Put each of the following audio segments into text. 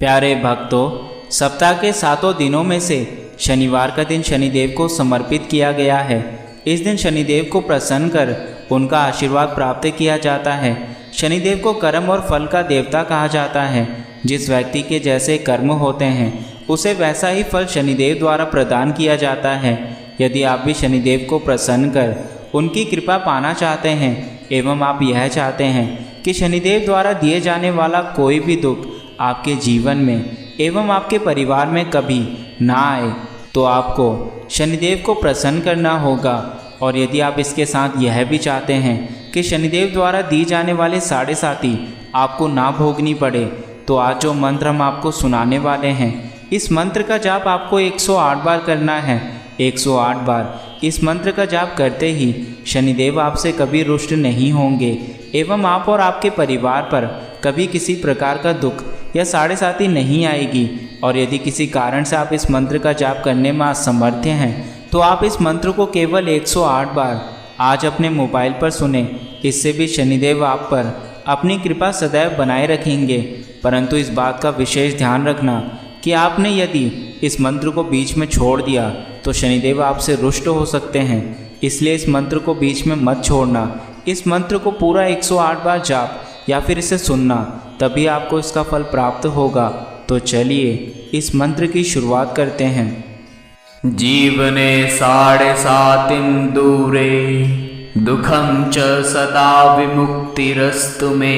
प्यारे भक्तों, सप्ताह के 7 दिनों में से शनिवार का दिन शनिदेव को समर्पित किया गया है। इस दिन शनिदेव को प्रसन्न कर उनका आशीर्वाद प्राप्त किया जाता है। शनिदेव को कर्म और फल का देवता कहा जाता है। जिस व्यक्ति के जैसे कर्म होते हैं उसे वैसा ही फल शनिदेव द्वारा प्रदान किया जाता है। यदि आप भी शनिदेव को प्रसन्न कर उनकी कृपा पाना चाहते हैं एवं आप यह चाहते हैं कि शनिदेव द्वारा दिए जाने वाला कोई भी दुख आपके जीवन में एवं आपके परिवार में कभी ना आए, तो आपको शनिदेव को प्रसन्न करना होगा। और यदि आप इसके साथ यह भी चाहते हैं कि शनिदेव द्वारा दी जाने वाले 7.5 आपको ना भोगनी पड़े, तो आज जो मंत्र हम आपको सुनाने वाले हैं, इस मंत्र का जाप आपको 108 बार करना है। 108 बार इस मंत्र का जाप करते ही शनिदेव आपसे कभी रुष्ट नहीं होंगे एवं आप और आपके परिवार पर कभी किसी प्रकार का दुख या 7.5 नहीं आएगी। और यदि किसी कारण से आप इस मंत्र का जाप करने में असमर्थ हैं, तो आप इस मंत्र को केवल 108 बार आज अपने मोबाइल पर सुने। इससे भी शनिदेव आप पर अपनी कृपा सदैव बनाए रखेंगे। परंतु इस बात का विशेष ध्यान रखना कि आपने यदि इस मंत्र को बीच में छोड़ दिया तो शनिदेव आपसे रुष्ट हो सकते हैं। इसलिए इस मंत्र को बीच में मत छोड़ना। इस मंत्र को पूरा 108 बार जाप या फिर इसे सुनना, तभी आपको इसका फल प्राप्त होगा। तो चलिए इस मंत्र की शुरुआत करते हैं। जीवने 7.5 दूरे दुखम च सदा विमुक्तिरस्तु मे,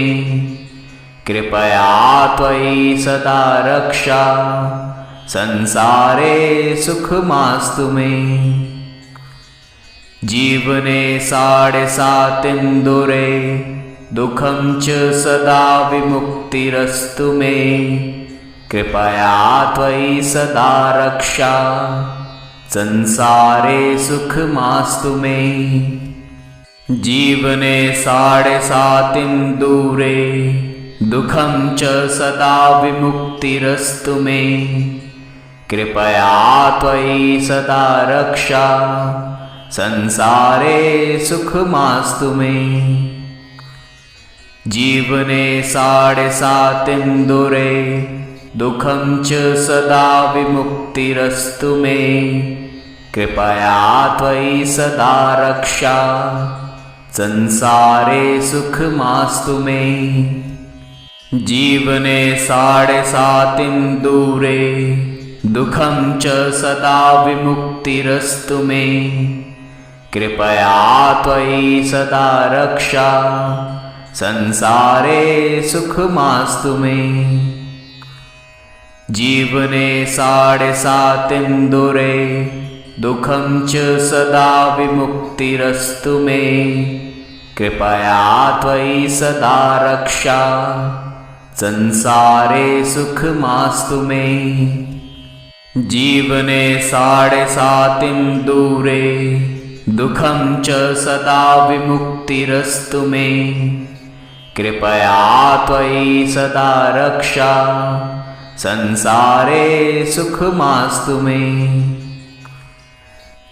कृपया त्वयि सदा रक्षा संसारे सुखमास्तु मे। जीवने 7.5 दूरे दुखम च सदा विमुक्तिरस्तु मे, कृपया त्वयि सदा रक्षा संसारे सुखमास्तु मे। जीवने 7.5 दूरे दुखम च सदा विमुक्तिरस्तु मे, कृपया त्वयि सदा रक्षा संसारे सुखमास्तु मे। जीवने 7.5 दूरे दुखम च सदा विमुक्तिरस्तु मे, कृपया त्वयि सदा रक्षा संसारे सुखमास्तु मे। जीवने 7.5 दूरे दुखम च सदा विमुक्तिरस्तु मे, कृपया त्वयि सदा रक्षा संसारे सुखमास्तु मे। जीवने 7.5 दूरे दुखम च सदा विमुक्तिरस्तु मे, कृपया त्वयि सदा रक्षा संसारे सुखमास्तु मे। जीवने 7.5 दूरे दुखम च सदा विमुक्तिरस्तु मे, कृपया त्वयि सदा रक्षा संसारे सुखमास्तु मे।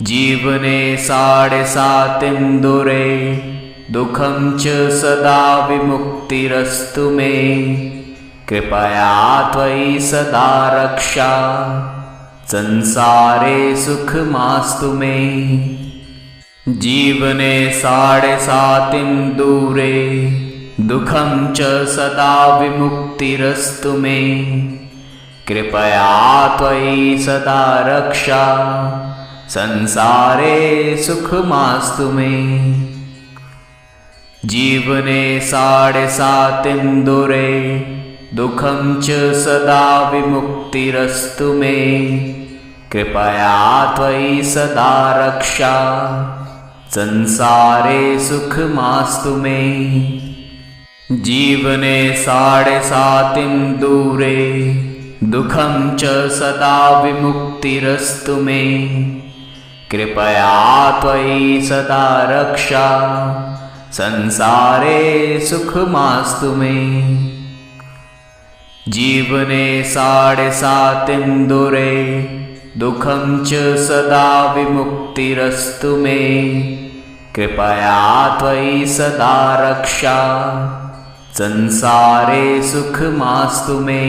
जीवने 7.5 दूरे दुखम च सदा विमुक्तिरस्तु मे, कृपया त्वयि सदा रक्षा संसारे सुखमास्तु मे। जीवने 7.5 दूरे दुखम च सदा विमुक्तिरस्तु मे, कृपया त्वयि सदा रक्षा संसारे सुखमास्तु मे। जीवने 7.5 दूरे दुखम च सदा विमुक्तिरस्तु मे, कृपया त्वयि सदा रक्षा संसारे सुखमास्तु मे। जीवने 7.5 दूरे दुखम च सदा विमुक्तिरस्तु मे, कृपया त्वयि सदा रक्षा संसारे सुखमास्तु मे। जीवने 7.5 दूरे दुखम च सदा विमुक्तिरस्तु मे, कृपया त्वयि सदा रक्षा संसारे सुखमास्तु मे।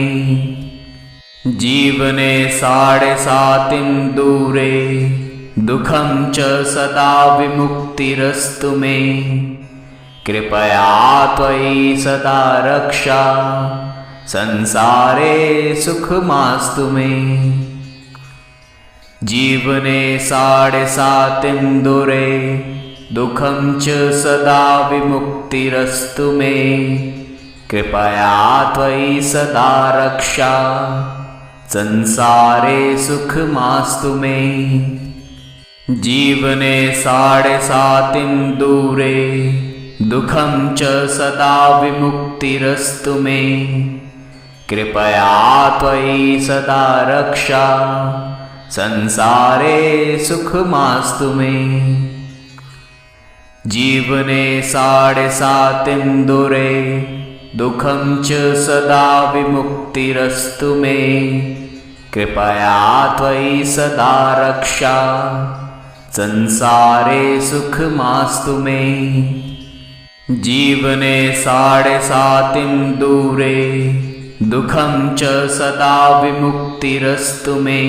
जीवने साढ़े सातिन्दूरे दुःखं च सदा विमुक्तिरस्तु मे कृपया त्वयि सदा रक्षा संसारे सुखमास्तु मे। जीवने साढ़े सातिन्दूरे दुःखं च सदा विमुक्तिरस्तु मे कृपया त्वयि सदा रक्षा संसारे सुखमास्तु मे। जीवने साढ़े सातिन्दूरे दुःखं च सदा विमुक्तिरस्तु मे कृपया त्वयि सदा रक्षा संसारे सुखमास्तु मे। जीवने साढ़े सातिन्दूरे दुःखं च सदा विमुक्तिरस्तु मे कृपया त्वयि सदा रक्षा संसारे सुखमास्तु मे। जीवने साढ़े सातिन्दूरे दुःखं च सदा विमुक्तिरस्तु मे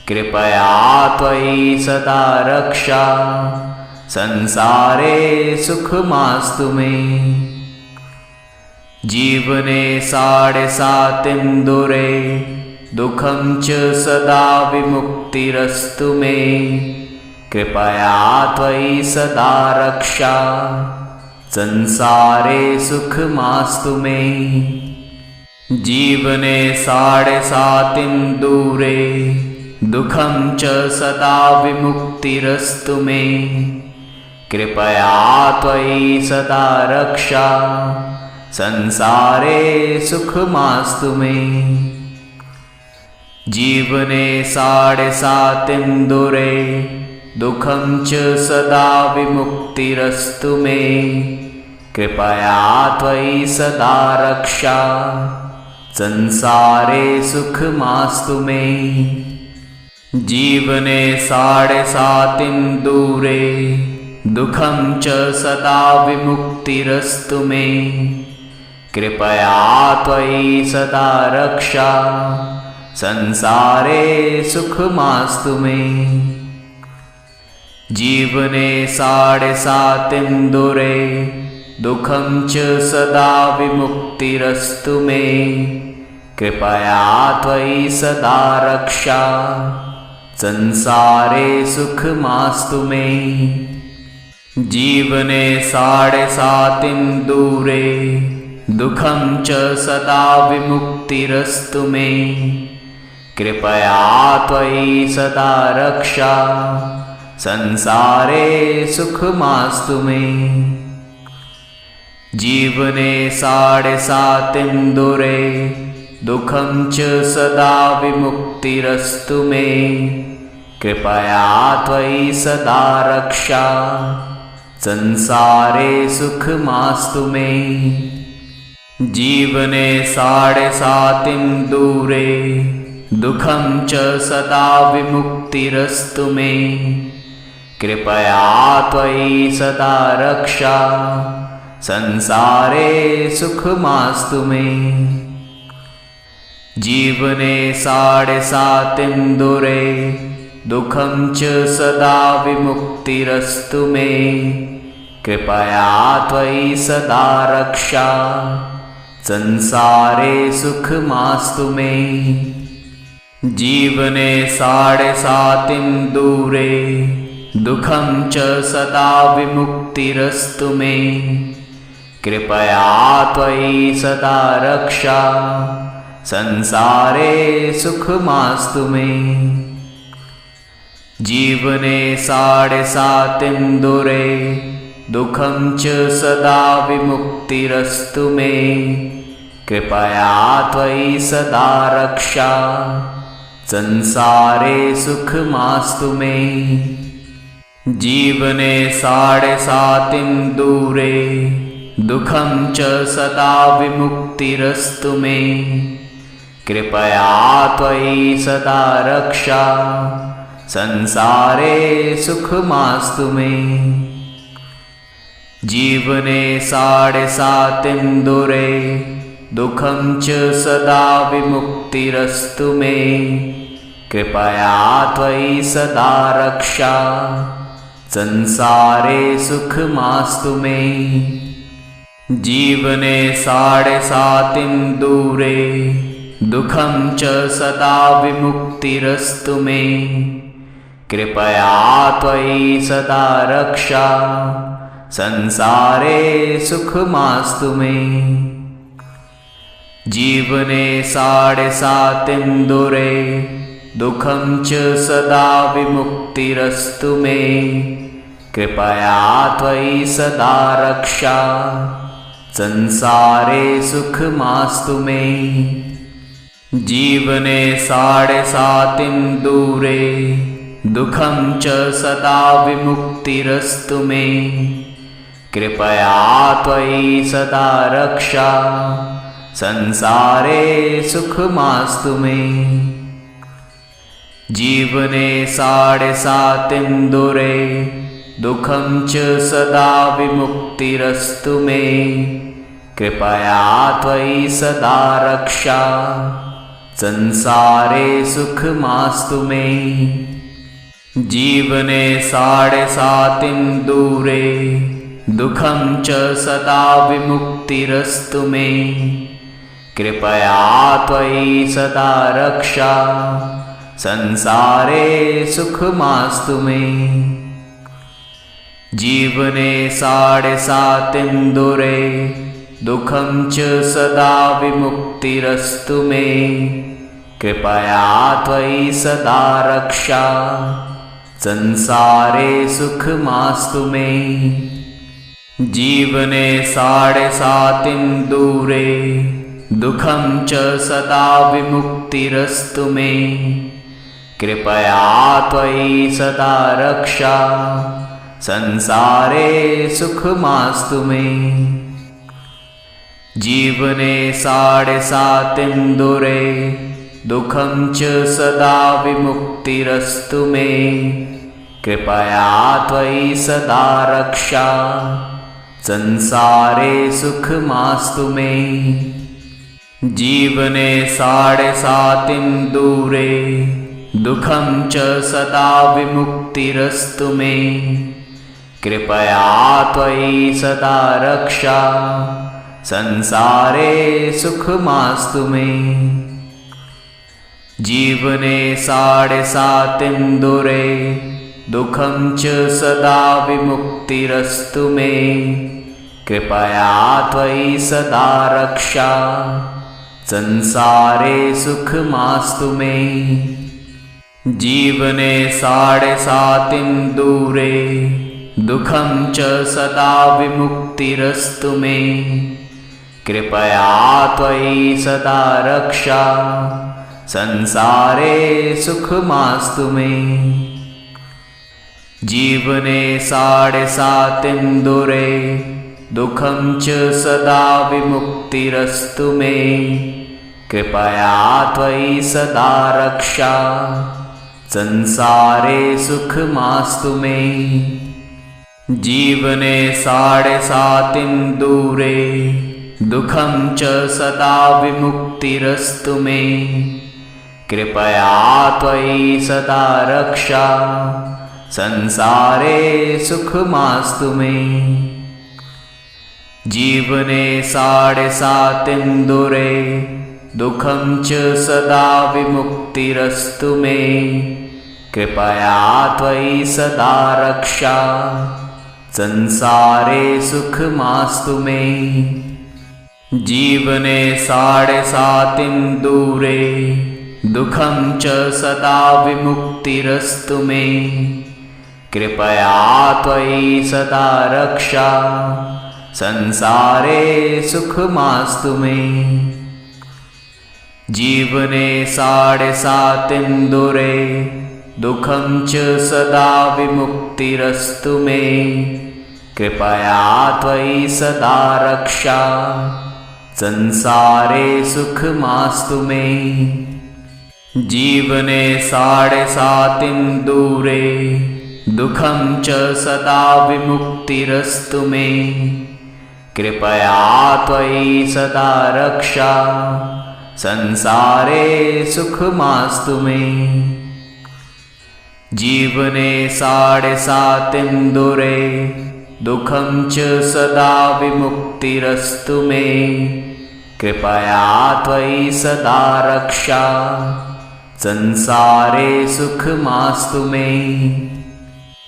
कृपया त्वयि सदा रक्षा संसारे सुखमास्तु मे। जीवने साढ़े सातिन्दूरे दुःखं च सदा विमुक्तिरस्तु मे कृपया त्वयि सदा रक्षा संसारे सुखमास्तु मे। जीवने साढ़े सातिन्दूरे दुःखं च सदा विमुक्तिरस्तु मे कृपया त्वयि सदा रक्षा संसारे सुखमास्तु मे। जीवने साढ़े सातिन्दूरे दुःखं च सदा विमुक्तिरस्तु मे कृपया त्वयि सदा रक्षा संसारे सुखमास्तु मे। जीवने साढ़े सातिन्दूरे दुःखं च सदा विमुक्तिरस्तु मे कृपया त्वयि सदा रक्षा संसारे सुखमास्तु मे। जीवने साढ़े सातिन्दूरे दुःखं च सदा विमुक्तिरस्तु मे कृपया त्वयि सदा रक्षा संसारे सुखमास्तु मे। जीवने साढ़े सातिन्दूरे दुःखं च सदा विमुक्तिरस्तु मे कृपया त्वयि सदा रक्षा संसारे सुखमास्तु मे। जीवने साढ़े सातिन्दूरे दुःखं च सदा विमुक्तिरस्तु मे कृपया त्वयि सदा रक्षा संसारे सुखमास्तु मे। जीवने साढ़े सातिन्दूरे दुःखं च सदा विमुक्तिरस्तु मे कृपया त्वयि सदा रक्षा संसारे सुखमास्तु मे। जीवने साढ़े सातिन्दूरे दुःखं च सदा विमुक्तिरस्तु मे कृपया त्वयि सदा रक्षा संसारे सुखमास्तु मे। जीवने साढ़े सातिन्दूरे दुःखं च सदा विमुक्तिरस्तु मे कृपया त्वयि सदा रक्षा संसारे सुखमास्तु मे। जीवने साढ़े सातिन्दूरे दुःखं च सदा विमुक्तिरस्तु मे कृपया त्वयि सदा रक्षा संसारे सुखमास्तु मे। जीवने साढ़े सातिन्दूरे दुःखं च सदा विमुक्तिरस्तु मे कृपया त्वयि सदा रक्षा संसारे सुखमास्तु मे। जीवने साढ़े सातिन्दूरे दुःखं च सदा विमुक्तिरस्तु मे कृपया त्वयि सदा रक्षा संसारे सुखमास्तु मे जीवने साढ़े सातिं दूरे दुःखं च सदा विमुक्तिरस्तु मे कृपया त्वयि सदा रक्षा संसारे सुखमास्तु मे जीवने साढ़े सातिं दूरे दुःखं च सदा विमुक्तिरस्तु मे कृपया त्वयि सदा रक्षा संसारे सुखमास्तु मे जीवने साढ़े सातिं दूरे दुःखं च सदा विमुक्तिरस्तु मे कृपया त्वयि सदा रक्षा संसारे सुखमास्तु मे जीवने साढ़े सातिं दूरे दुःखं च सदा विमुक्तिरस्तु मे कृपया त्वयि सदा रक्षा संसारे सुखमास्तु मे जीवने साढ़े सातिं दूरे दुःखं च सदा विमुक्तिरस्तु मे कृपया त्वयि सदा रक्षा संसारे सुखमास्तु मे जीवने साढ़े सातिं दूरे दुःखं च सदा विमुक्तिरस्तु मे कृपया त्वयि सदा रक्षा संसारे सुखमास्तु मे जीवने साढ़े सातिं दूरे दुःखं च सदा विमुक्तिरस्तु मे कृपया त्वयि सदा रक्षा संसारे सुखमास्तु मे जीवने साढ़े सातिं दूरे दुःखं च सदा विमुक्तिरस्तु मे कृपया त्वयि सदा रक्षा संसारे सुखमास्तु मे जीवने साढ़े सातिं दूरे दुःखं च सदा विमुक्तिरस्तु मे कृपया त्वयि सदा रक्षा संसारे सुखमास्तु मे जीवने साढ़े सातिं दूरे दुःखं च सदा विमुक्तिरस्तु मे कृपया त्वयि सदा रक्षा संसारे सुखमास्तु मे जीवने साढ़े सातिं दूरे दुःखं च सदा विमुक्तिरस्तु मे कृपया त्वयि सदा रक्षा संसारे सुखमास्तु मे जीवने साढ़े सातिं दूरे दुःखं च सदा विमुक्तिरस्तु मे कृपया त्वयि सदा रक्षा संसारे सुखमास्तु मे जीवने साढ़े सातिं दूरे दुःखं च सदा विमुक्तिरस्तु मे कृपया त्वयि सदा रक्षा संसारे सुखमास्तु मे जीवने साढ़े सातिं दूरे दुःखं च सदा विमुक्तिरस्तु मे कृपया त्वयि सदा रक्षा संसारे सुखमास्तु मे जीवने साढ़े सातिं दूरे दुःखं च सदा विमुक्तिरस्तु मे कृपया त्वयि सदा रक्षा संसारे सुखमास्तु मे जीवने साढ़े सातिं दूरे दुःखं च सदा विमुक्तिरस्तु मे कृपया त्वयि सदा रक्षा संसारे सुखमास्तु मे जीवने साढ़े सातिं दूरे दुःखं च सदा विमुक्तिरस्तु मे कृपया त्वयि सदा रक्षा संसारे सुखमास्तु मे। जीवने साढ़े सातिन्दुरे दुःखं च सदा विमुक्तिरस्तु मे। कृपया त्वयि सदा रक्षा संसारे सुखमास्तु मे।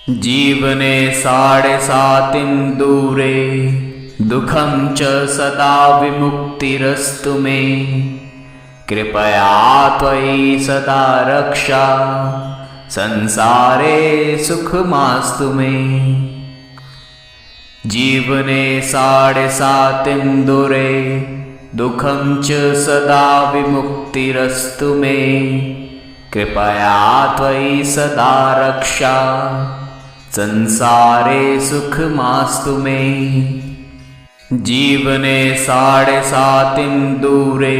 जीवने साढ़े सातिन्दुरे दुःखं च सदा विमुक्तिरस्तु मे। कृपया त्वयि सदा रक्षा संसारे सुखमास्तु मे। जीवने साढ़े सातिन्दुरे दुःखं च सदा विमुक्तिरस्तु मे। कृपया त्वयि सदा रक्षा संसारे सुखमास्तु मे। जीवने साढ़े सातिन्दुरे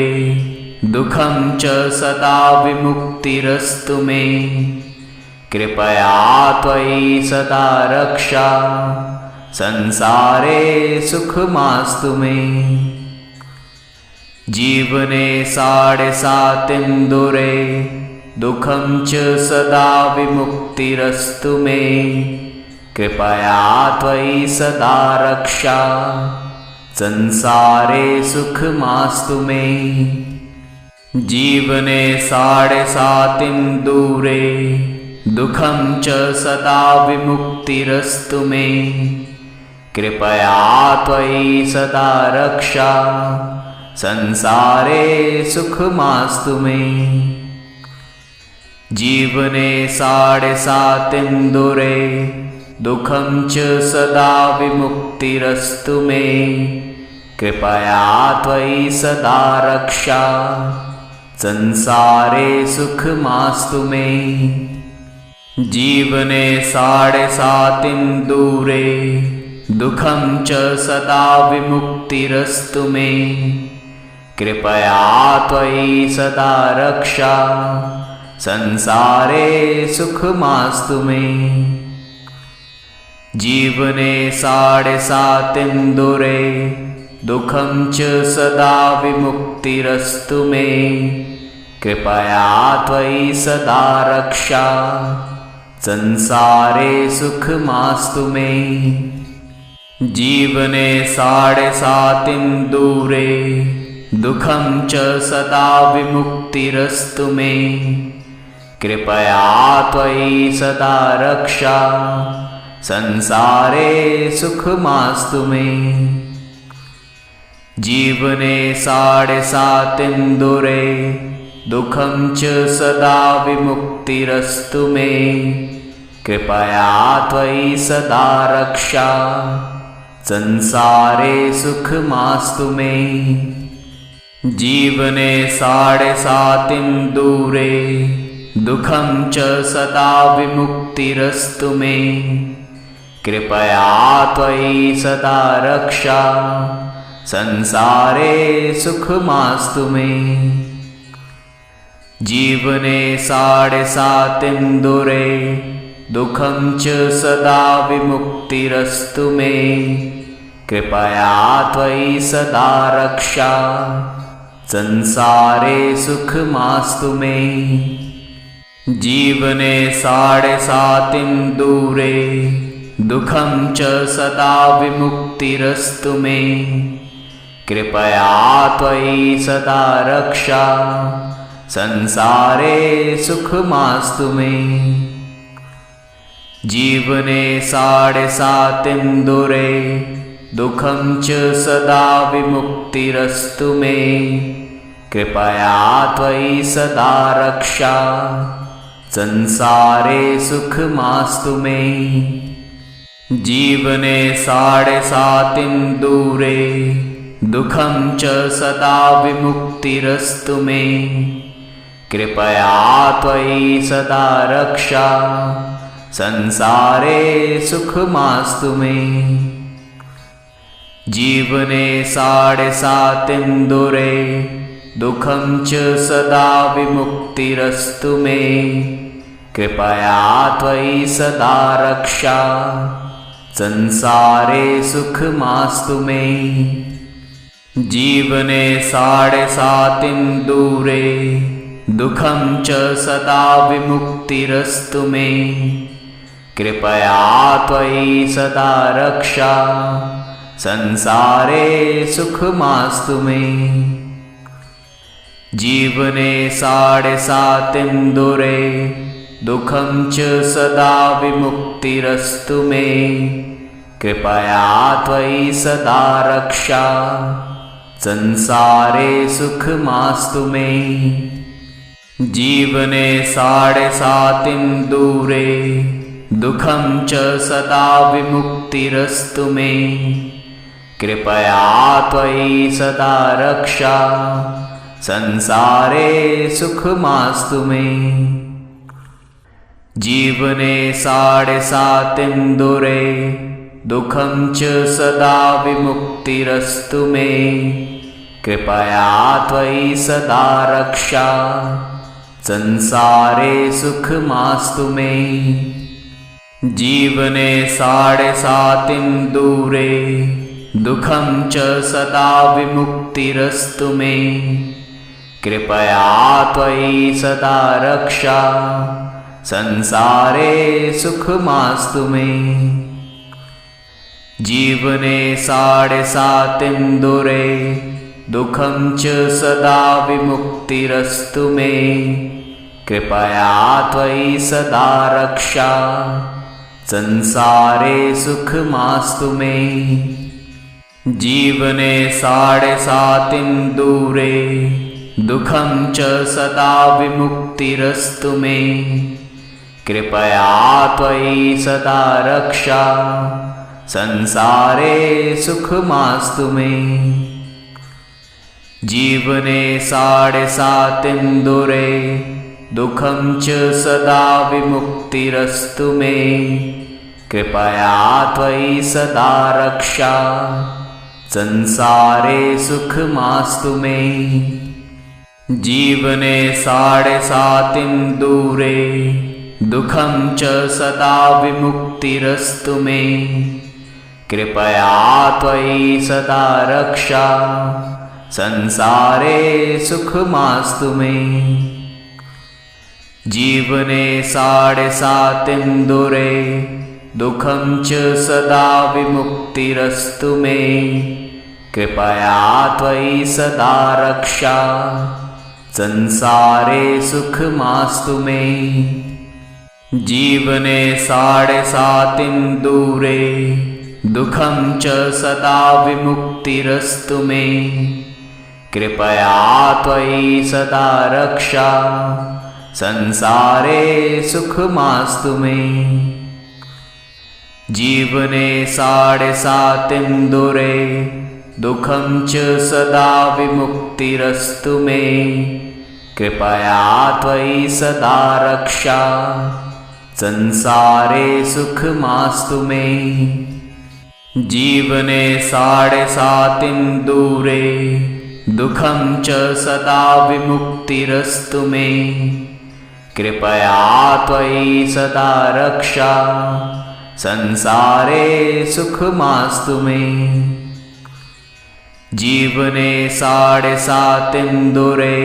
दुःखं च सदा विमुक्तिरस्तु मे। कृपया त्वयि सदा रक्षा संसारे सुखमास्तु मे। जीवने साढ़े सातिन्दुरे दुःखं च सदा विमुक्तिरस्तु मे। कृपया त्वयि सदा रक्षा संसारे सुखमास्तु मे। जीवने साढ़े सातिन्दुरे दुःखं च सदा विमुक्तिरस्तु मे। कृपया त्वयि सदा रक्षा संसारे सुखमास्तु मे। जीवने साढ़े सातिन्दुरे दुःखं च सदा विमुक्तिरस्तु मे। कृपया त्वयि सदा रक्षा संसारे सुखमास्तु मे। जीवने साढ़े सातिन्दुरे दुःखं च सदा विमुक्तिरस्तु मे। कृपया त्वयि सदा रक्षा संसारे सुखमास्तु मे। जीवने साढ़े सातिन्दुरे दुःखं च सदा विमुक्तिरस्तु मे। कृपया त्वयि सदा रक्षा संसारे सुखमास्तु मे। जीवने साढ़े सातिन्दुरे दुःखं च सदा विमुक्तिरस्तु मे। कृपया त्वयि सदा रक्षा संसारे सुखमास्तु मे। जीवने साढ़े सातिन्दुरे दुःखं च सदा विमुक्तिरस्तु मे। कृपया त्वयि सदा रक्षा संसारे सुखमास्तु मे। जीवने साढ़े सातिन्दुरे दुःखं च सदा विमुक्तिरस्तु मे। कृपया त्वयि सदा रक्षा संसारे सुखमास्तु मे। जीवने साढ़े सातिन्दुरे दुःखं च सदा विमुक्तिरस्तु मे। कृपया त्वयि सदा रक्षा संसारे सुखमास्तु मे। जीवने साढ़े सातिन्दुरे दुःखं च सदा विमुक्तिरस्तु मे। कृपया त्वयि सदा रक्षा संसारे सुखमास्तु मे। जीवने साढ़े सातिन्दुरे दुःखं च सदा विमुक्तिरस्तु मे। कृपया त्वयि सदा रक्षा संसारे सुखमास्तु मे। जीवने साढ़े सातिन्दुरे दुःखं च सदा विमुक्तिरस्तु मे। कृपया त्वयि सदा रक्षा संसारे सुखमास्तु मे। जीवने साढ़े सातिन्दुरे दुःखं च सदा विमुक्तिरस्तु मे। कृपया त्वयि सदा रक्षा संसारे सुखमास्तु मे। जीवने 7.5 दूरे दुःखं च सदा विमुक्तिरस्तु मे। कृपया त्वयि सदा रक्षा संसारे सुखमास्तु मे। जीवने 7.5 दूरे दुःखं च सदा विमुक्तिरस्तु मे। कृपया त्वयि सदा रक्षा संसारे सुखमास्तु मे। जीवने 7.5 दूरे दुःखं च सदा विमुक्तिरस्तु मे। कृपया त्वयि सदा रक्षा संसारे सुखमास्तु मे। जीवने 7.5 दूरे दुःखं च सदा विमुक्तिरस्तु मे। कृपया त्वयि सदा रक्षा संसारे सुखमास्तु मे। जीवने 7.5 दूरे दुःखं च सदा विमुक्तिरस्तु मे। कृपया त्वयि सदा रक्षा संसारे सुखमास्तु मे। जीवने 7.5 दूरे दुःखं च सदा विमुक्तिरस्तु मे। कृपया त्वयि सदा रक्षा संसारे सुखमास्तु मे। जीवने 7.5 दूरे दुःखं च सदा विमुक्तिरस्तु मे। कृपया त्वयि सदा रक्षा संसारे सुखमास्तु मे। जीवने 7.5 दूरे दुःखं च सदा विमुक्तिरस्तु मे। कृपया त्वयि सदा रक्षा संसारे सुखमास्तु मे। जीवने 7.5 दूरे दुःखं च सदा विमुक्तिरस्तु मे। कृपया त्वयि सदा रक्षा संसारे सुखमास्तु मे। जीवने 7.5 दूरे दुःखं च सदा विमुक्तिरस्तु मे। कृपया त्वयि सदा रक्षा संसारे सुखमास्तु मे। जीवने 7.5 दूरे दुःखं च सदा विमुक्तिरस्तु मे। कृपया त्वयि सदा रक्षा संसारे सुखमास्तु मे। जीवने 7.5 दूरे दुःखं च सदा विमुक्तिरस्तु मे। कृपया त्वयि सदा रक्षा संसारे सुखमास्तु मे। जीवने 7.5 दूरे दुःखं च सदा विमुक्तिरस्तु मे। कृपया त्वयि सदा रक्षा संसारे सुखमास्तु मे। जीवने 7.5 दूरे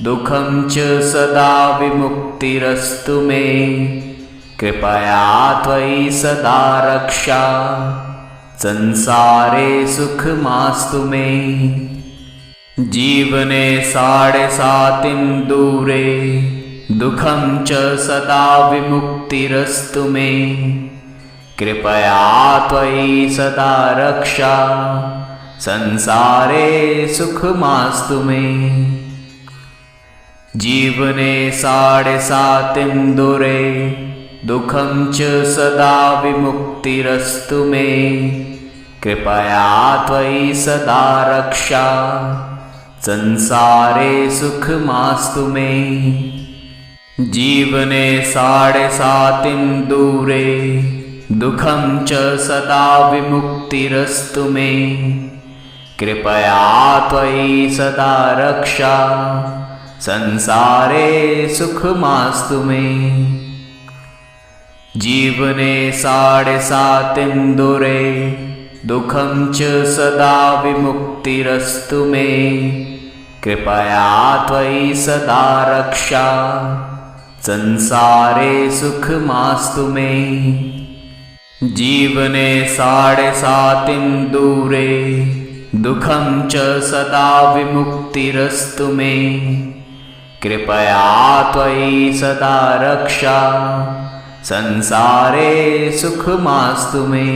दुःखं च सदा विमुक्तिरस्तु मे। कृपया त्वयि सदा रक्षा संसारे सुखमास्तु मे। जीवने 7.5 दूरे दुःखं च सदा विमुक्तिरस्तु मे। कृपया त्वयि सदा रक्षा संसारे सुखमास्तु मे। जीवने 7.5 दूरे दुःखं च सदा विमुक्तिरस्तु मे। कृपया त्वयि सदा रक्षा संसारे सुखमास्तु मे। जीवने 7.5 दूरे दुःखं च सदा विमुक्तिरस्तु मे। कृपया त्वयि सदा रक्षा संसारे सुखमास्तु मे। जीवने साढ़े सातिन्दुरे दुःखं च सदा विमुक्तिरस्तु मे कृपया त्वयि सदा रक्षा संसारे सुखमास्तु मे। जीवने साढ़े सातिन्दुरे दुःखं च सदा विमुक्तिरस्तु मे कृपया त्वयि सदा रक्षा संसारे सुखमास्तु मे।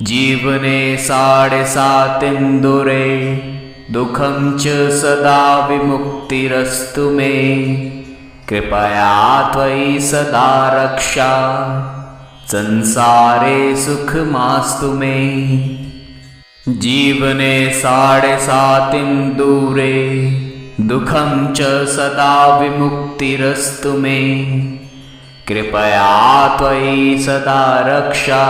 जीवने साढ़े सातिन्दुरे दुःखं च सदा विमुक्तिरस्तु मे कृपया त्वयि सदा रक्षा संसारे सुखमास्तु मे। जीवने साढ़े सातिन्दुरे दुःखं च सदा विमुक्तिरस्तु मे कृपया त्वयि सदा रक्षा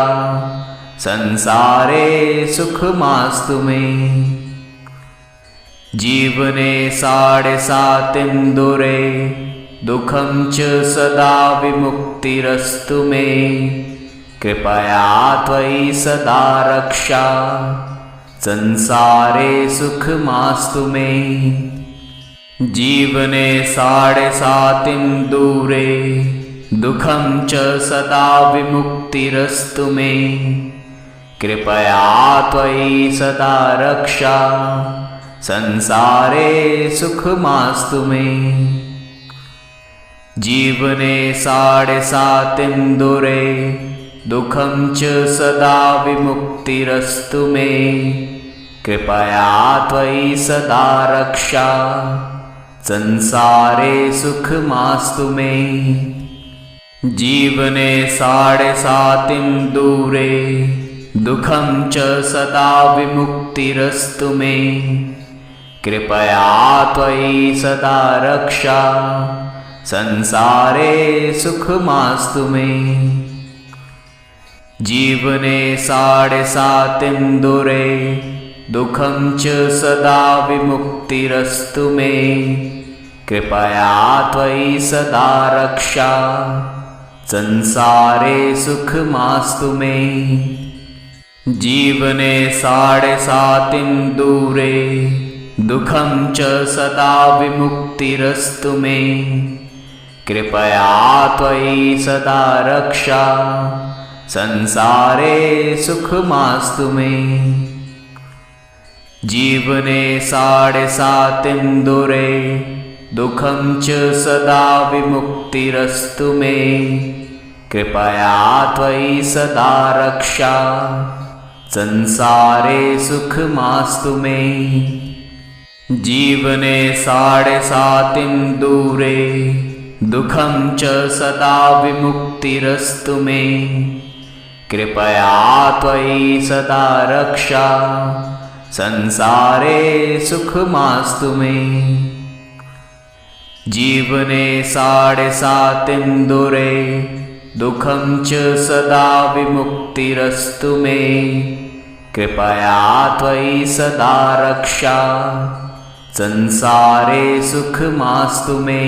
संसारे सुखमास्तु मे। जीवने साढ़े सातिन्दुरे दुःखं च सदा विमुक्तिरस्तु मे कृपया त्वयि सदा रक्षा संसारे सुखमास्तु मे। जीवने साढ़े सातिन्दुरे दुःखं च सदा विमुक्तिरस्तु मे कृपया त्वयि सदा रक्षा संसारे सुखमास्तु मे। जीवने साढ़े सातिन्दुरे दुःखं च सदा विमुक्तिरस्तु मे कृपया त्वयि सदा रक्षा संसारे सुखमास्तु मे। जीवने साढ़े सातिन्दुरे दुःखं च सदा विमुक्तिरस्तु मे कृपया त्वयि सदा रक्षा संसारे सुखमास्तु मे। जीवने साढ़े सातिन्दुरे दुःखं च सदा विमुक्तिरस्तु मे कृपया त्वयि सदा रक्षा संसारे सुखमास्तु मे। जीवने साढ़े सातिन्दुरे दुःखं च सदा विमुक्तिरस्तु मे कृपया त्वयि सदा रक्षा संसारे सुखमास्तु मे। जीवने साढ़े सातिन्दुरे दुःखं च सदा विमुक्तिरस्तु मे कृपया त्वयि सदा रक्षा संसारे सुखमास्तु मे। जीवने साढ़े सातिन्दुरे दुःखं च सदा विमुक्तिरस्तु मे कृपया त्वयि सदा रक्षा संसारे सुखमास्तु मे। जीवने साढ़े सातिन्दुरे दुःखं च सदा विमुक्तिरस्तु मे कृपया त्वयि सदा रक्षा संसारे सुखमास्तु मे।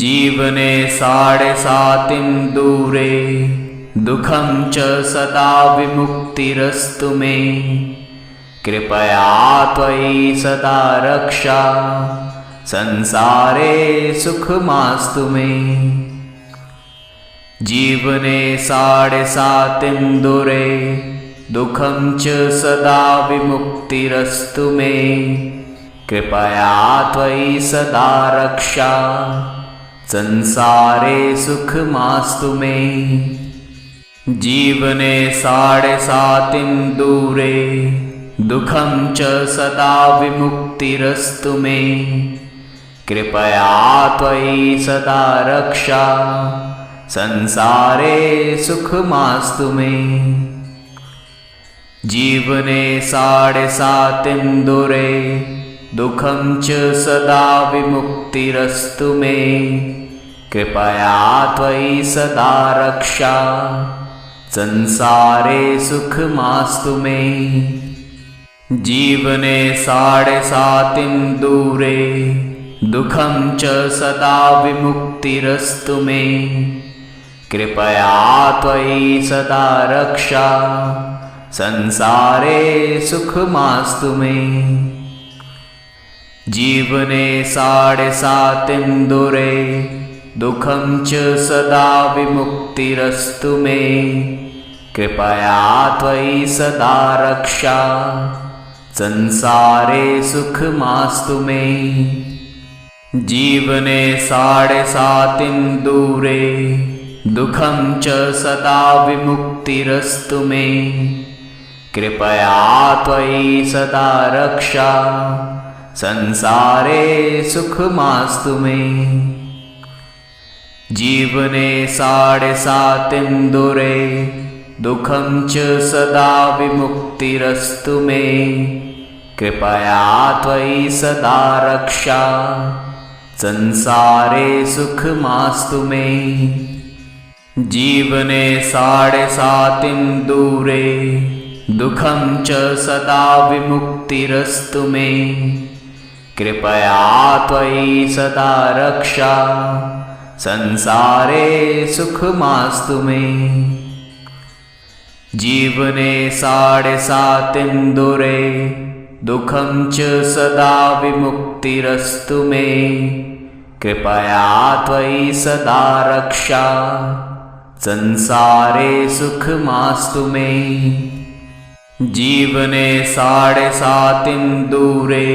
जीवने साढ़े सातिन्दुरे दुःखं च सदा विमुक्तिरस्तु मे कृपया त्वयि सदा रक्षा संसारे सुखमास्तु मे। जीवने साढ़े सातिन्दुरे दुःखं च सदा विमुक्तिरस्तु मे कृपया त्वयि सदा रक्षा संसारे सुखमास्तु मे। जीवने साढ़े सातिन्दुरे दुःखं च सदा विमुक्तिरस्तु मे कृपया त्वयि सदा रक्षा संसारे सुखमास्तु मे। जीवने साढ़े सातिन्दुरे दुःखं च सदा विमुक्तिरस्तु मे कृपया त्वयि सदा रक्षा संसारे सुखमास्तु मे। जीवने साढ़े सातिन्दुरे दुःखं च सदा विमुक्तिरस्तु मे कृपया त्वयि सदा रक्षा संसारे सुखमास्तु मे जीवने साढ़े सातिन्दुरे दुःखं च सदा विमुक्तिरस्तु मे कृपया त्वयि सदा रक्षा संसारे सुखमास्तु मे जीवने साढ़े सातिन्दुरे दुःखं च सदा विमुक्तिरस्तु मे कृपया त्वयि सदा रक्षा संसारे सुखमास्तु मे जीवने साढ़े सातिन्दुरे दुःखं च सदा विमुक्तिरस्तु मे कृपया त्वयि सदा रक्षा संसारे सुखमास्तु मे जीवने साढ़े सातिन्दुरे दुःखं च सदा विमुक्तिरस्तु मे कृपया त्वयि सदा रक्षा संसारे सुखमास्तु मे जीवने साढ़े सातिन्दुरे दुःखं च सदा विमुक्तिरस्तु मे कृपया त्वयि सदा रक्षा संसारे सुखमास्तु मे जीवने साढ़े सातिन्दुरे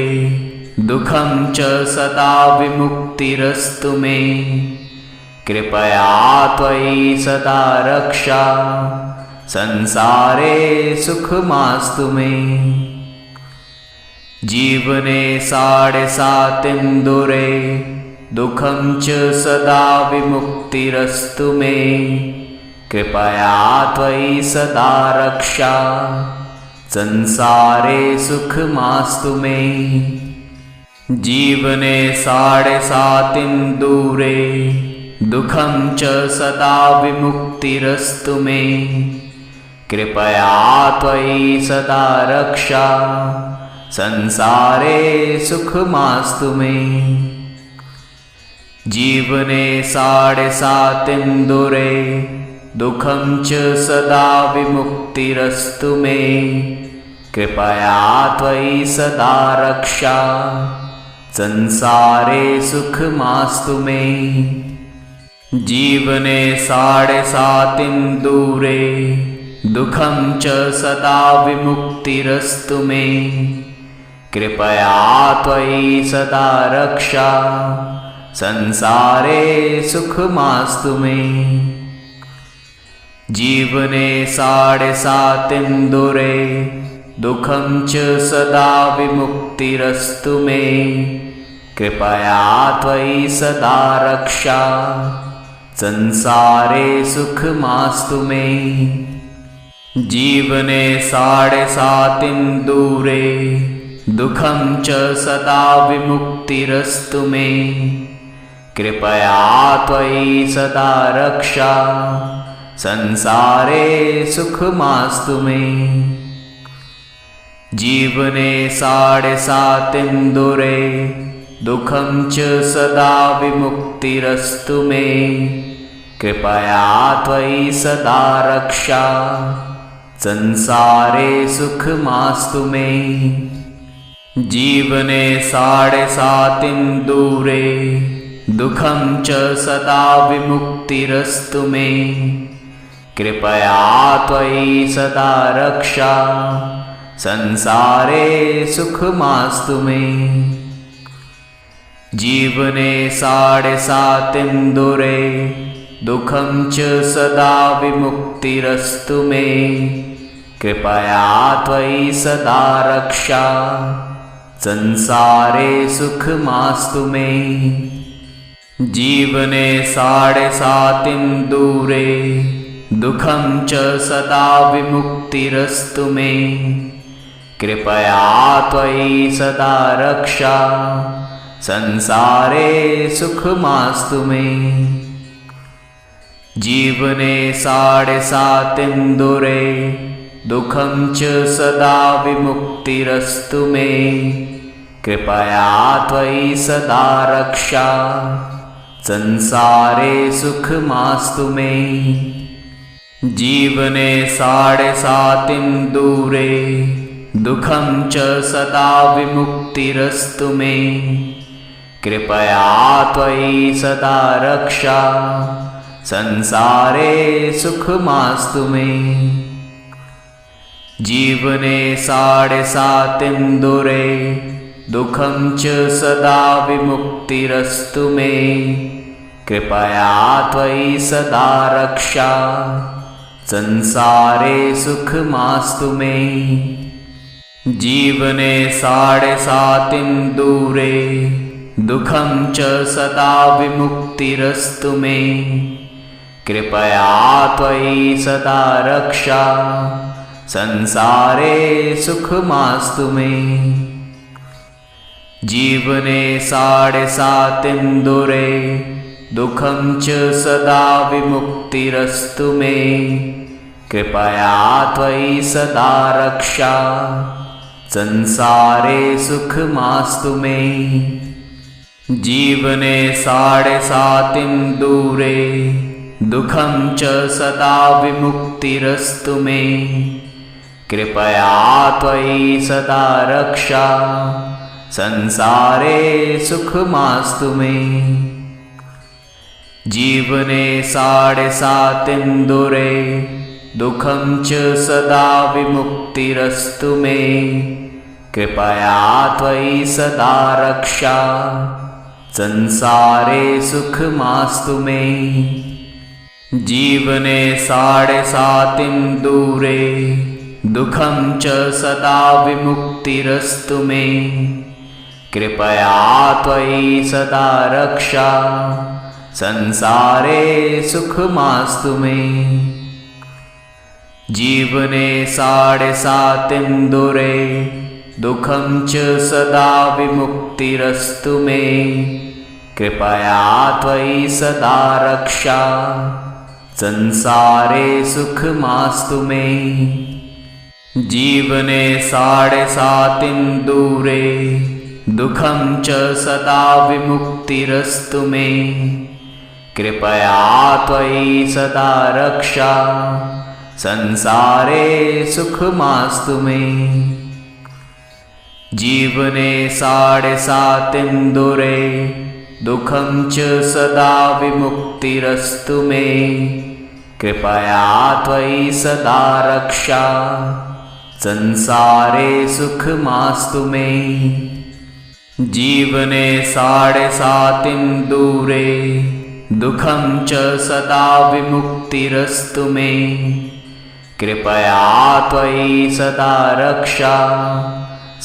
दुःखं च सदा विमुक्तिरस्तु मे कृपया त्वयि सदा रक्षा संसारे सुखमास्तु मे जीवने साढ़े सातिन्दुरे दुःखं च सदा विमुक्तिरस्तु मे कृपया त्वयि सदा रक्षा संसारे सुखमास्तु मे जीवने साढ़े सातिन्दुरे दुःखं च सदा विमुक्तिरस्तु मे कृपया त्वयि सदा रक्षा संसारे सुखमास्तु मे जीवने साढ़े सातिन्दुरे दुःखं च सदा विमुक्तिरस्तु मे कृपया त्वयि सदा रक्षा संसारे सुखमास्तु मे जीवने साढ़े सातिन्दुरे दुःखं च सदा विमुक्तिरस्तु मे कृपया त्वयि सदा रक्षा संसारे सुखमास्तु मे जीवने साढ़े सातिन्दुरे दुःखं च सदा विमुक्तिरस्तु मे कृपया त्वयि सदा रक्षा संसारे सुखमास्तु मे जीवने साढ़े सातिन्दुरे दुःखं च सदा विमुक्तिरस्तु मे कृपया त्वयि सदा रक्षा संसारे सुखमास्तु मे जीवने साढ़े सातिन्दुरे दुःखं च सदा विमुक्तिरस्तु मे कृपया त्वयि सदा रक्षा संसारे सुखमास्तु मे जीवने साढ़े सातिन्दुरे दुःखं च सदा विमुक्तिरस्तु मे कृपया त्वयि सदा रक्षा संसारे सुखमास्तु मे जीवने साढ़े सातिन्दुरे दुःखं च सदा विमुक्तिरस्तु मे कृपया त्वयि सदा रक्षा संसारे सुखमास्तु मे जीवने साढ़े सातिन्दुरे दुःखं च सदा विमुक्तिरस्तु मे कृपया त्वयि सदा रक्षा संसारे सुखमास्तु मे जीवने साढ़े सातिन्दुरे दुःखं च सदा विमुक्तिरस्तु मे कृपया त्वयि सदा रक्षा संसारे सुखमास्तु मे। जीवने 7.5 दूरे दुखं च सदा विमुक्तिरस्तु मे। कृपया त्वयि सदा रक्षा संसारे सुखमास्तु मे। जीवने 7.5 दूरे दुखं च सदा विमुक्तिरस्तु मे। कृपया त्वयि सदा रक्षा संसारे सुखमास्तु मे। जीवने 7.5 दूरे दुखं च सदा विमुक्तिरस्तु मे। कृपया त्वयि सदा रक्षा संसारे सुखमास्तु मे। जीवने 7.5 दूरे दुखं च सदा विमुक्तिरस्तु मे। कृपया त्वयि सदा रक्षा संसारे सुखमास्तु मे। जीवने 7.5 दूरे दुखं च सदा विमुक्तिरस्तु मे। कृपया त्वयि सदा रक्षा संसारे सुखमास्तु मे। जीवने 7.5 दूरे दुखं च सदा विमुक्तिरस्तु मे। कृपया त्वयि सदा रक्षा संसारे सुखमास्तु मे। जीवने 7.5 दूरे दुखं च सदा विमुक्तिरस्तु मे। कृपया त्वयि सदा रक्षा संसारे सुखमास्तु मे। जीवने 7.5 दूरे दुखं च सदा विमुक्तिरस्तु मे। कृपया त्वयि सदा रक्षा संसारे सुखमास्तु मे। जीवने 7.5 दूरे दुखं च सदा विमुक्तिरस्तु मे। कृपया त्वयि सदा रक्षा संसारे सुखमास्तु मे। जीवने 7.5 दूरे दुखं च सदा विमुक्तिरस्तु मे। कृपया त्वयि सदा रक्षा संसारे सुखमास्तु मे। जीवने 7.5 दूरे दुखं च सदा विमुक्तिरस्तु मे। कृपया त्वयि सदा रक्षा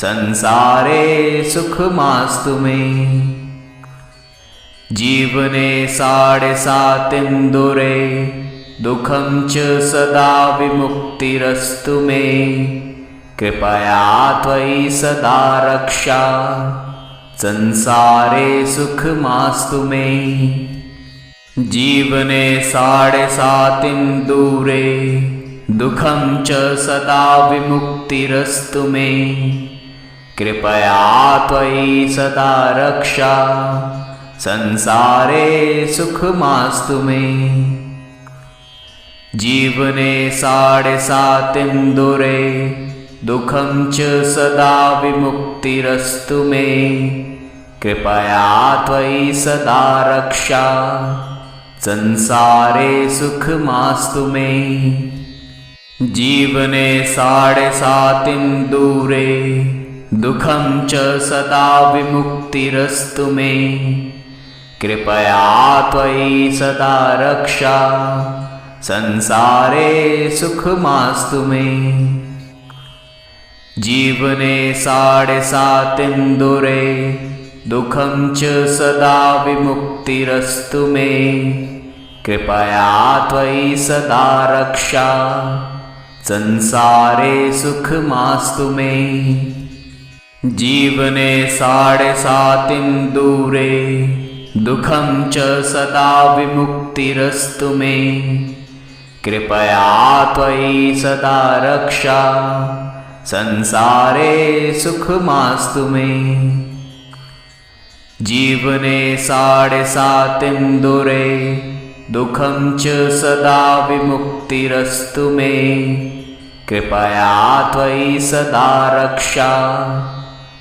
संसारे सुखमास्तु मे। जीवने 7.5 दूरे दुखं च सदा विमुक्तिरस्तु मे। कृपया त्वयि सदा रक्षा संसारे सुखमास्तु मे। जीवने 7.5 दूरे दुखं च सदा विमुक्तिरस्तु मे। कृपया त्वयि सदा रक्षा संसारे सुखमास्तु मे। जीवने 7.5 दूरे दुखं च सदा विमुक्तिरस्तु मे। कृपया त्वयि सदा रक्षा संसारे सुखमास्तु मे। जीवने 7.5 दूरे दुखं च सदा विमुक्तिरस्तु मे। कृपया त्वयि सदा रक्षा संसारे सुखमास्तु मे। जीवने 7.5 दूरे दुखं च सदा विमुक्तिरस्तु मे। कृपया त्वयि सदा रक्षा संसारे सुखमास्तु मे। जीवने 7.5 दूरे दुखं च सदा विमुक्तिरस्तु मे। कृपया त्वयि सदा रक्षा संसारे सुखमास्तु मे। जीवने साढ़े सातिन्दुरे दुःखं च सदा विमुक्तिरस्तु मे। कृपया त्वयि सदा रक्षा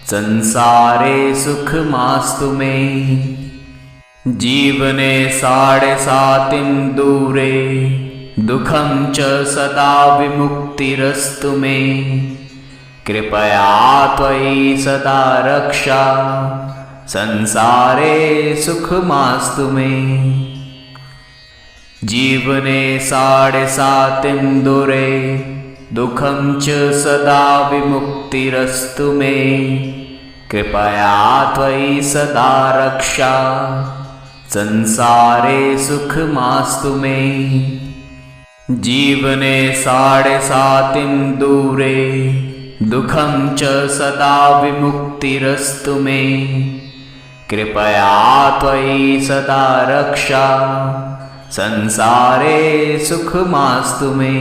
संसारे सुखमास्तु मे। जीवने साढ़े सातिन्दुरे दुःखं च सदा विमुक्तिरस्तु मे। कृपया त्वयि सदा रक्षा संसारे सुखमास्तु मे। जीवने साढ़े सातिन्दुरे दुःखं च सदा विमुक्तिरस्तु मे। कृपया त्वयि सदा रक्षा संसारे सुखमास्तु मे। जीवने साढ़े सातिन्दुरे दुःखं च सदा विमुक्तिरस्तु मे। कृपया त्वयि सदा रक्षा संसारे सुखमास्तु मे।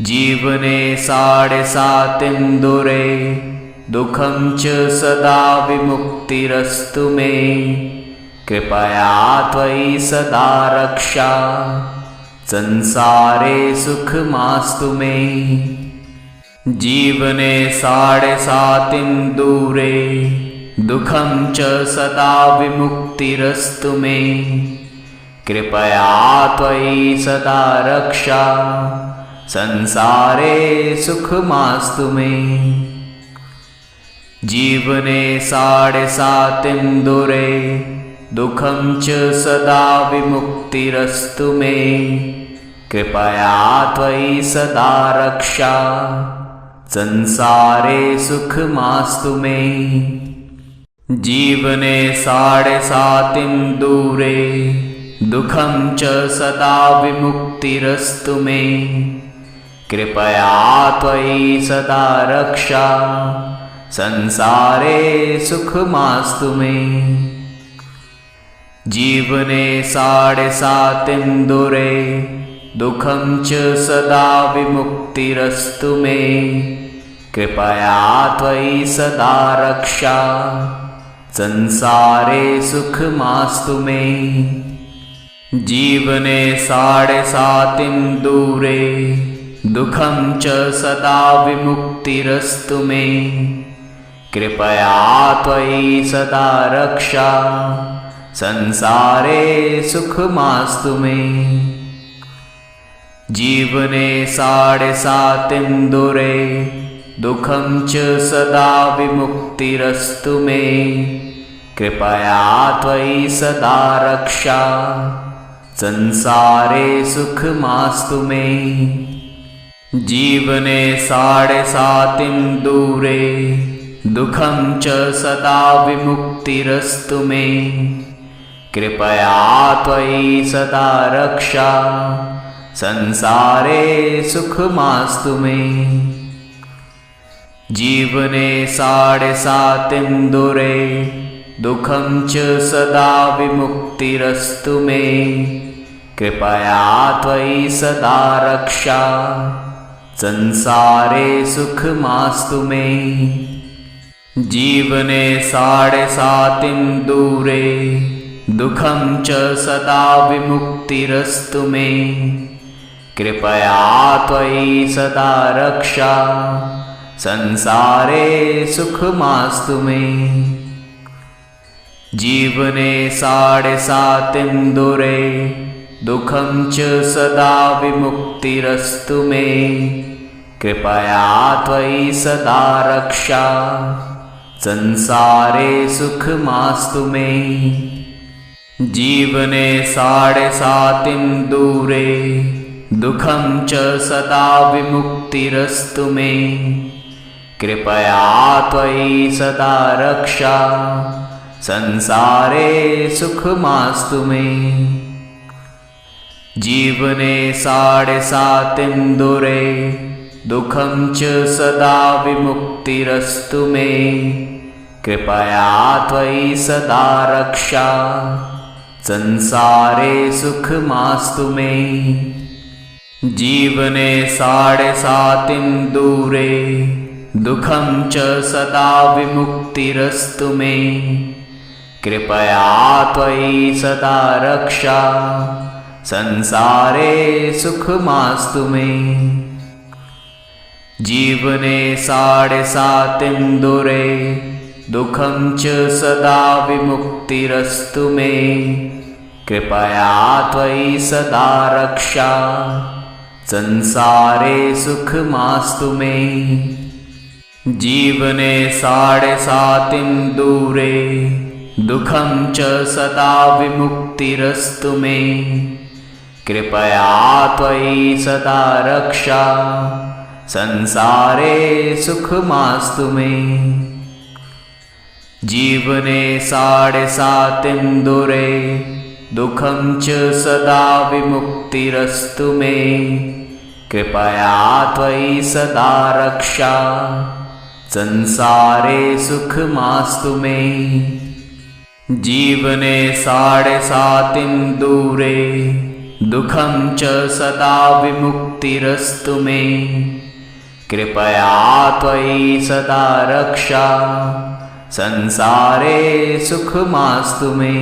जीवने साढ़े सातिन्दुरे दुःखं च सदा विमुक्तिरस्तु मे। कृपया त्वयि सदा रक्षा संसारे सुखमास्तु मे। जीवने साढ़े सातिन्दुरे दुःखं च सदा विमुक्तिरस्तु मे। कृपया त्वयि सदा रक्षा संसारे सुखमास्तु मे। जीवने साढ़े सातिन्दुरे दुःखं च सदा विमुक्तिरस्तु मे। कृपया त्वयि सदा रक्षा संसारे सुखमास्तु मे। जीवने साढ़े सातिन्दुरे दुःखं च सदा विमुक्तिरस्तु मे। कृपया त्वयि सदा रक्षा संसारे सुखमास्तु मे। जीवने साढ़े सातिन्दुरे दुःखं च सदा विमुक्तिरस्तु मे। कृपया त्वयि सदा रक्षा संसारे सुखमास्तु मे। जीवने साढ़े सातिन्दुरे दुःखं च सदा विमुक्तिरस्तु मे। कृपया त्वयि सदा रक्षा संसारे सुखमास्तु मे। जीवने साढ़े सातिन्दुरे दुःखं च सदा विमुक्तिरस्तु मे। कृपया त्वयि सदा रक्षा संसारे सुखमास्तु मे। जीवने साढ़े सातिन्दुरे दुःखं च सदा विमुक्तिरस्तु मे। कृपया त्वयि सदा रक्षा संसारे सुखमास्तु मे। जीवने साढ़े सातिन्दुरे दुःखं च सदा विमुक्तिरस्तु मे। कृपया त्वयि सदा रक्षा संसारे सुखमास्तु मे। जीवने साढ़े सातिन्दुरे दुःखं च सदा विमुक्तिरस्तु मे। कृपया त्वयि सदा रक्षा संसारे सुखमास्तु मे। जीवने साढ़े सातिन्दुरे दुःखं च सदा विमुक्तिरस्तु मे। कृपया त्वयि सदा रक्षा संसारे सुखमास्तु मे। जीवने साढ़े सातिन्दुरे दुःखं च सदा विमुक्तिरस्तु मे। कृपया त्वयि सदा रक्षा संसारे सुखमास्तु मे। जीवने साढ़े सातिन्दुरे दुःखं च सदा विमुक्तिरस्तु मे। कृपया त्वयि सदा रक्षा संसारे सुखमास्तु मे। जीवने साढ़े सातिन्दूरे दुःखं च सदा विमुक्तिरस्तु मे कृपया त्वयि सदा रक्षा संसारे सुखमास्तु मे। जीवने साढ़े सातिन्दूरे दुःखं च सदा विमुक्तिरस्तु मे कृपया त्वयि सदा रक्षा संसारे सुखमास्तु मे। जीवने साढ़े सातिन्दूरे दुःखं च सदा विमुक्तिरस्तु मे कृपया त्वयि सदा रक्षा संसारे सुखमास्तु मे। जीवने साढ़े सातिन्दूरे दुःखं च सदा विमुक्तिरस्तु मे कृपया त्वयि सदा रक्षा संसारे सुखमास्तु मे। जीवने साढ़े सातिन्दूरे दुःखं च सदा विमुक्तिरस्तु मे कृपया त्वयि सदा रक्षा संसारे सुखमास्तु मे।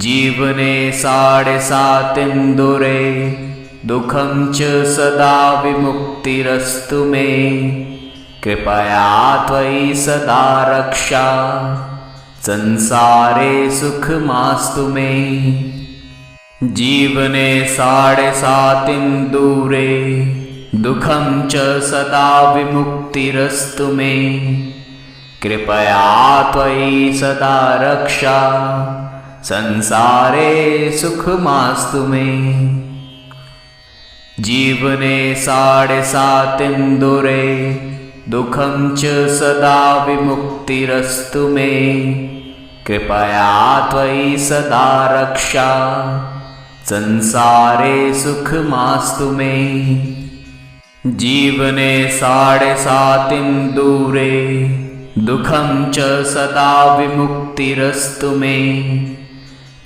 जीवने साढ़े सातिन्दूरे दुःखं च सदा विमुक्तिरस्तु मे कृपया त्वयि सदा रक्षा संसारे सुखमास्तु मे। जीवने साढ़े सातिन्दूरे दुःखं च सदा विमुक्तिरस्तु मे कृपया त्वयि सदा रक्षा संसारे सुखमास्तु मे। जीवने साढ़े सातिन्दूरे दुःखं च सदा विमुक्तिरस्तु मे कृपया त्वयि सदा रक्षा संसारे सुखमास्तु मे। जीवने साढ़े सातिन्दूरे दुःखं च सदा विमुक्तिरस्तु मे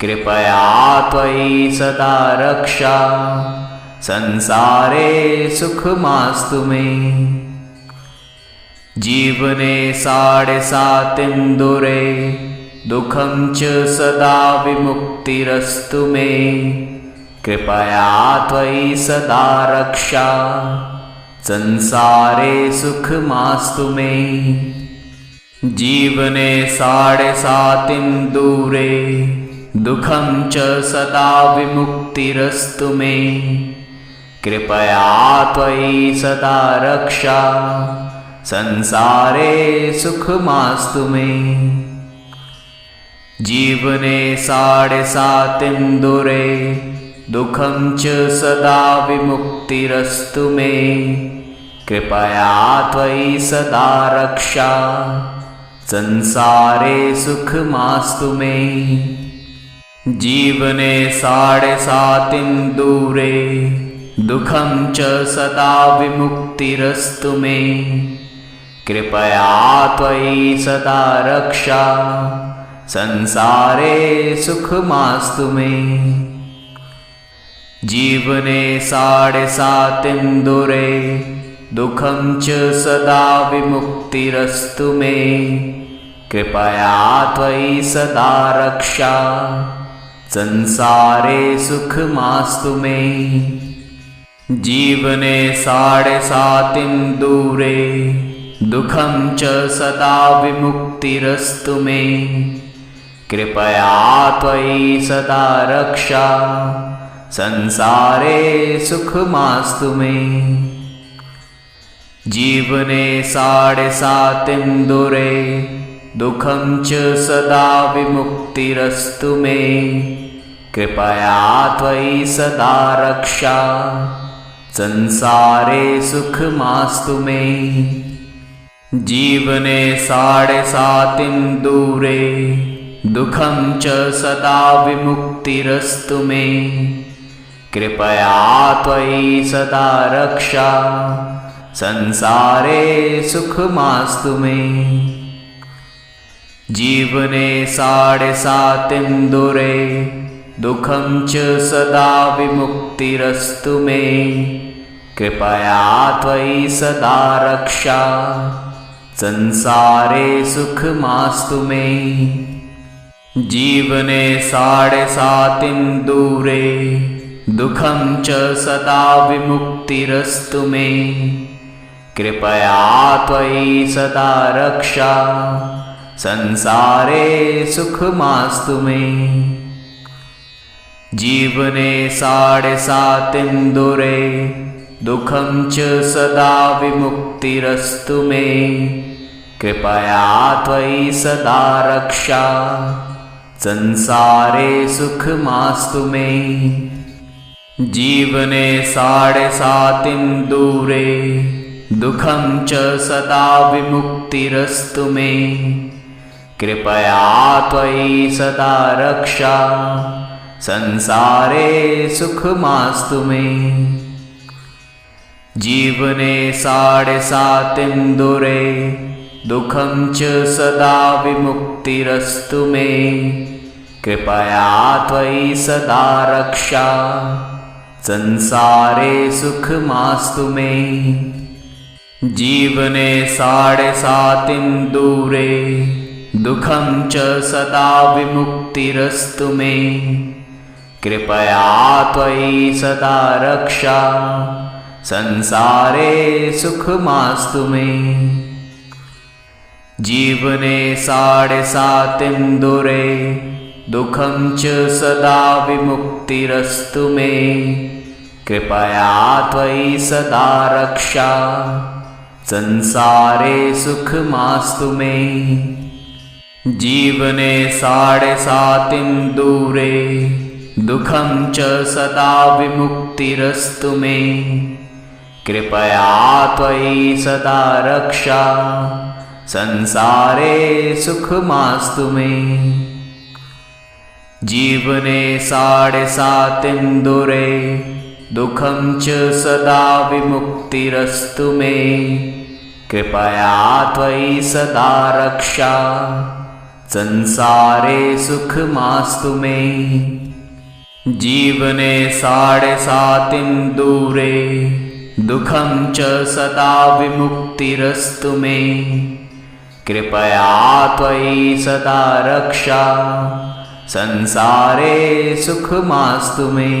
कृपया त्वयि सदा रक्षा संसारे सुखमास्तु मे। जीवने साढ़े सातिन्दूरे दुःखं च सदा विमुक्तिरस्तु मे कृपया त्वयि सदा रक्षा संसारे सुखमास्तु मे। जीवने साढ़े सातिन्दूरे दुःखं च सदा विमुक्तिरस्तु मे कृपया त्वयि सदा रक्षा संसारे सुखमास्तु मे। जीवने साढ़े सातिन्दूरे दुःखं च सदा विमुक्तिरस्तु मे कृपया त्वयि सदा रक्षा संसारे सुखमास्तु मे। जीवने साढ़े सातिन्दूरे दुःखं च सदा विमुक्तिरस्तु मे कृपया त्वयि सदा रक्षा संसारे सुखमास्तु मे। जीवने साढ़े सातिन्दूरे दुःखं च सदा विमुक्तिरस्तु मे कृपया त्वयि सदा रक्षा संसारे सुखमास्तु मे। जीवने साढ़े सातिन्दूरे दुःखं च सदा विमुक्तिरस्तु मे कृपया त्वयि सदा रक्षा संसारे सुखमास्तु मे। जीवने साढ़े सातिन्दूरे दुःखं च सदा विमुक्तिरस्तु मे कृपया त्वयि सदा रक्षा संसारे सुखमास्तु मे। जीवने साढ़े सातिन्दूरे दुःखं च सदा विमुक्तिरस्तु मे कृपया त्वयि सदा रक्षा संसारे सुखमास्तु मे। जीवने साढ़े सातिन्दूरे दुःखं च सदा विमुक्तिरस्तु मे कृपया त्वयि सदा रक्षा संसारे सुखमास्तु मे जीवने 7.5 दूरे दुःखं च सदा विमुक्तिरस्तु मे कृपया त्वयि सदा रक्षा संसारे सुखमास्तु मे जीवने 7.5 दूरे दुःखं च सदा विमुक्तिरस्तु मे कृपया त्वयि सदा रक्षा संसारे सुखमास्तु मे जीवने 7.5 दूरे दुःखं च सदा विमुक्तिरस्तु मे कृपया त्वयि सदा रक्षा संसारे सुखमास्तु मे जीवने 7.5 दूरे दुःखं च सदा विमुक्तिरस्तु मे कृपया त्वयि सदा रक्षा संसारे सुखमास्तु मे जीवने 7.5 दूरे दुःखं च सदा विमुक्तिरस्तु मे कृपया त्वयि सदा रक्षा संसारे सुखमास्तु मे जीवने 7.5 दूरे दुःखं च सदा विमुक्तिरस्तु मे कृपया त्वयि सदा रक्षा संसारे सुखमास्तु मे जीवने 7.5 दूरे दुःखं च सदा विमुक्तिरस्तु मे कृपया त्वयि सदा रक्षा संसारे सुखमास्तु मे जीवने 7.5 दूरे दुःखं च सदा विमुक्तिरस्तु मे कृपया त्वयि सदा रक्षा संसारे सुखमास्तु मे जीवने 7.5 दूरे दुःखं च सदा विमुक्तिरस्तु मे कृपया त्वयि सदा रक्षा संसारे सुखमास्तु मे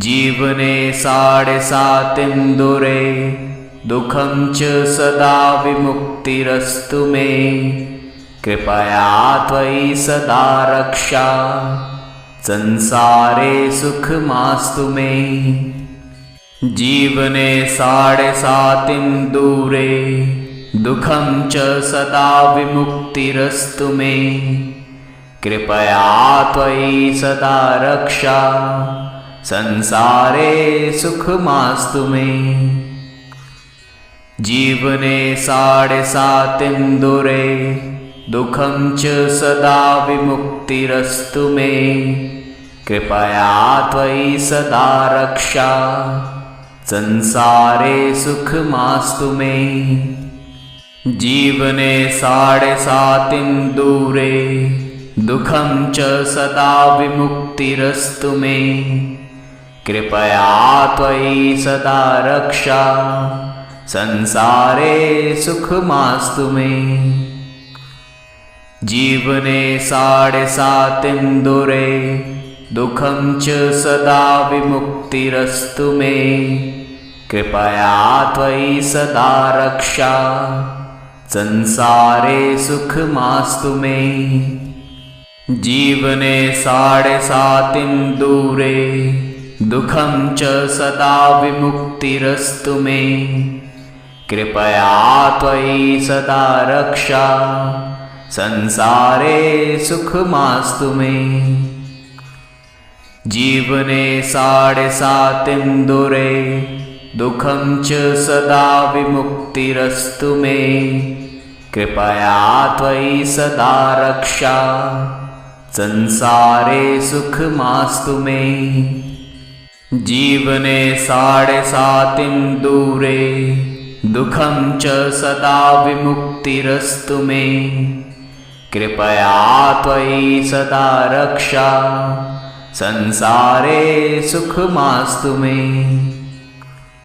जीवने 7.5 दूरे दुःखं च सदा विमुक्तिरस्तु मे कृपया त्वयि सदा रक्षा संसारे सुखमास्तु मे जीवने 7.5 दूरे दुःखं च सदा विमुक्तिरस्तु मे कृपया त्वयि सदा रक्षा संसारे सुखमास्तु मे जीवने 7.5 दूरे दुःखं च सदा विमुक्तिरस्तु मे कृपया त्वयि सदा रक्षा संसारे सुखमास्तु मे जीवने 7.5 दूरे दुःखं च सदा विमुक्तिरस्तु मे कृपया त्वयि सदा रक्षा संसारे सुखमास्तु मे जीवने 7.5 दूरे दुःखं च सदा विमुक्तिरस्तु मे कृपया त्वयि सदा रक्षा संसारे सुखमास्तु मे जीवने 7.5 दूरे दुःखं च सदा विमुक्तिरस्तु मे कृपया त्वयि सदा रक्षा संसारे सुखमास्तु मे जीवने 7.5 दूरे दुःखं च सदा विमुक्तिरस्तु मे कृपया त्वयि सदा रक्षा संसारे सुखमास्तु मे जीवने 7.5 दूरे दुःखं च सदा विमुक्तिरस्तु मे कृपया त्वयि सदा रक्षा संसारे सुखमास्तु मे।